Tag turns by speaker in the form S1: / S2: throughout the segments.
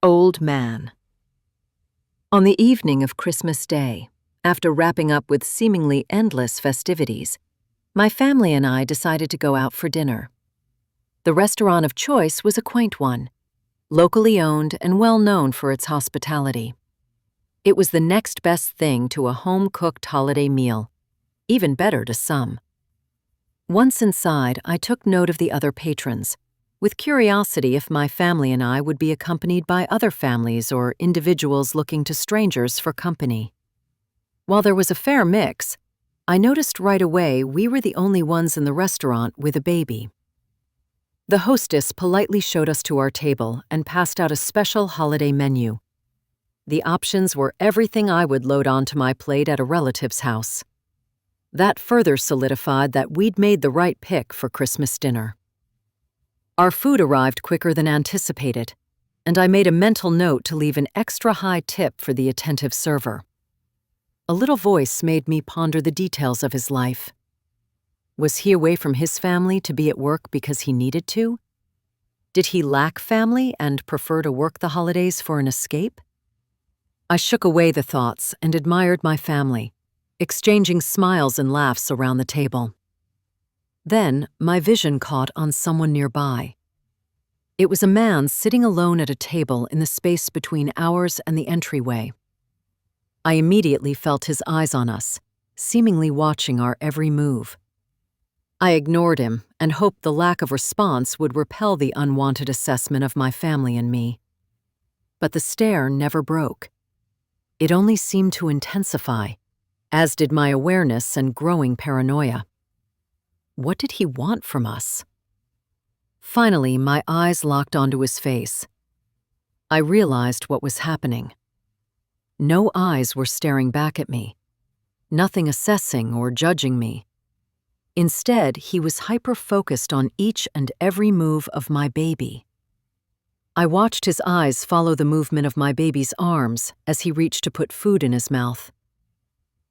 S1: Old Man. On the evening of Christmas Day, after wrapping up with seemingly endless festivities, my family and I decided to go out for dinner. The restaurant of choice was a quaint one, locally owned and well known for its hospitality. It was the next best thing to a home-cooked holiday meal, even better to some. Once inside, I took note of the other patrons, with curiosity if my family and I would be accompanied by other families or individuals looking to strangers for company. While there was a fair mix, I noticed right away we were the only ones in the restaurant with a baby. The hostess politely showed us to our table and passed out a special holiday menu. The options were everything I would load onto my plate at a relative's house. That further solidified that we'd made the right pick for Christmas dinner. Our food arrived quicker than anticipated, and I made a mental note to leave an extra high tip for the attentive server. A little voice made me ponder the details of his life. Was he away from his family to be at work because he needed to? Did he lack family and prefer to work the holidays for an escape? I shook away the thoughts and admired my family, exchanging smiles and laughs around the table. Then, my vision caught on someone nearby. It was a man sitting alone at a table in the space between ours and the entryway. I immediately felt his eyes on us, seemingly watching our every move. I ignored him and hoped the lack of response would repel the unwanted assessment of my family and me. But the stare never broke. It only seemed to intensify, as did my awareness and growing paranoia. What did he want from us? Finally, my eyes locked onto his face. I realized what was happening. No eyes were staring back at me, nothing assessing or judging me. Instead, he was hyper-focused on each and every move of my baby. I watched his eyes follow the movement of my baby's arms as he reached to put food in his mouth.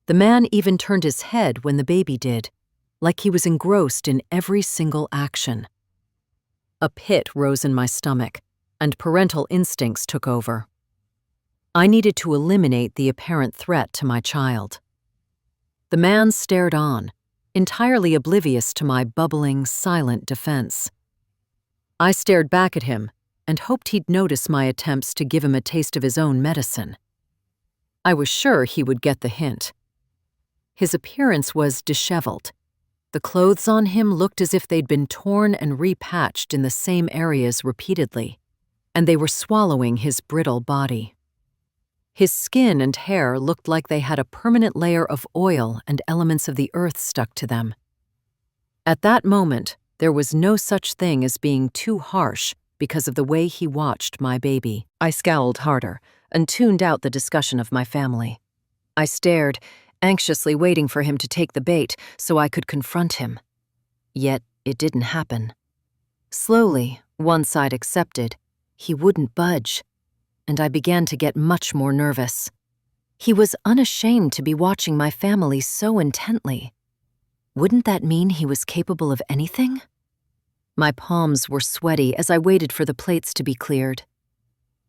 S1: The man even turned his head when the baby did, like he was engrossed in every single action. A pit rose in my stomach, and parental instincts took over. I needed to eliminate the apparent threat to my child. The man stared on, entirely oblivious to my bubbling, silent defense. I stared back at him and hoped he'd notice my attempts to give him a taste of his own medicine. I was sure he would get the hint. His appearance was disheveled. The clothes on him looked as if they'd been torn and repatched in the same areas repeatedly, and they were swallowing his brittle body. His skin and hair looked like they had a permanent layer of oil and elements of the earth stuck to them. At that moment, there was no such thing as being too harsh because of the way he watched my baby. I scowled harder and tuned out the discussion of my family. I stared, anxiously waiting for him to take the bait so I could confront him. Yet it didn't happen. Slowly, once I'd accepted, he wouldn't budge, and I began to get much more nervous. He was unashamed to be watching my family so intently. Wouldn't that mean he was capable of anything? My palms were sweaty as I waited for the plates to be cleared.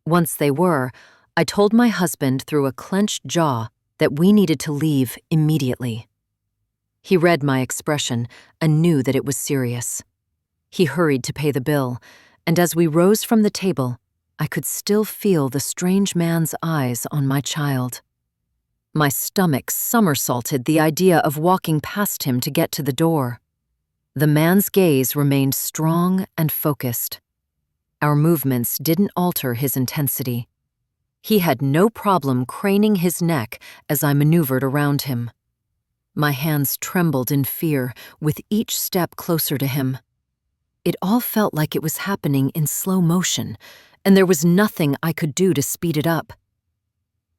S1: Once they were, I told my husband through a clenched jaw that we needed to leave immediately. He read my expression and knew that it was serious. He hurried to pay the bill, and as we rose from the table, I could still feel the strange man's eyes on my child. My stomach somersaulted the idea of walking past him to get to the door. The man's gaze remained strong and focused. Our movements didn't alter his intensity. He had no problem craning his neck as I maneuvered around him. My hands trembled in fear with each step closer to him. It all felt like it was happening in slow motion, and there was nothing I could do to speed it up.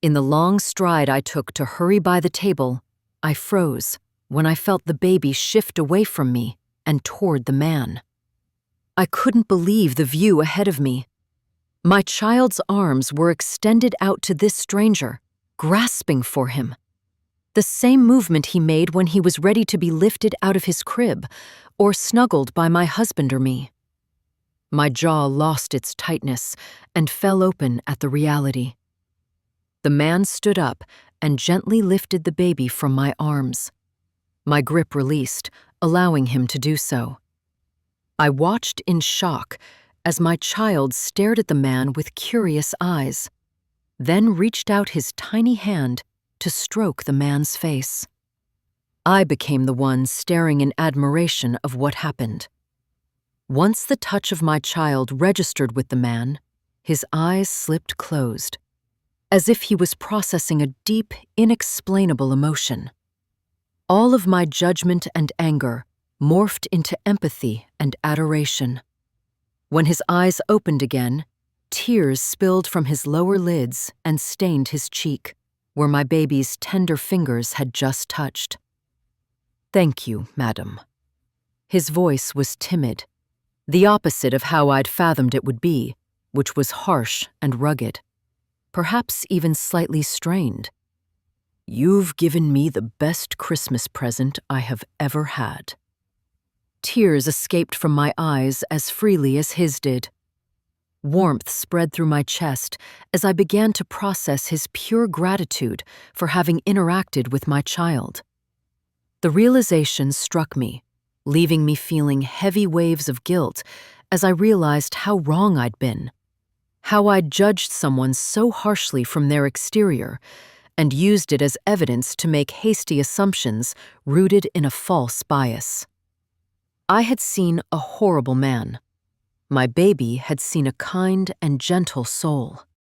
S1: In the long stride I took to hurry by the table, I froze when I felt the baby shift away from me and toward the man. I couldn't believe the view ahead of me. My child's arms were extended out to this stranger, grasping for him. The same movement he made when he was ready to be lifted out of his crib or snuggled by my husband or me. My jaw lost its tightness and fell open at the reality. The man stood up and gently lifted the baby from my arms. My grip released, allowing him to do so. I watched in shock as my child stared at the man with curious eyes, then reached out his tiny hand to stroke the man's face. I became the one staring in admiration of what happened. Once the touch of my child registered with the man, his eyes slipped closed, as if he was processing a deep, inexplainable emotion. All of my judgment and anger morphed into empathy and adoration. When his eyes opened again, tears spilled from his lower lids and stained his cheek, where my baby's tender fingers had just touched. "Thank you, madam." His voice was timid, the opposite of how I'd fathomed it would be, which was harsh and rugged, perhaps even slightly strained. "You've given me the best Christmas present I have ever had." Tears escaped from my eyes as freely as his did. Warmth spread through my chest as I began to process his pure gratitude for having interacted with my child. The realization struck me, leaving me feeling heavy waves of guilt as I realized how wrong I'd been, how I'd judged someone so harshly from their exterior and used it as evidence to make hasty assumptions rooted in a false bias. I had seen a horrible man. My baby had seen a kind and gentle soul.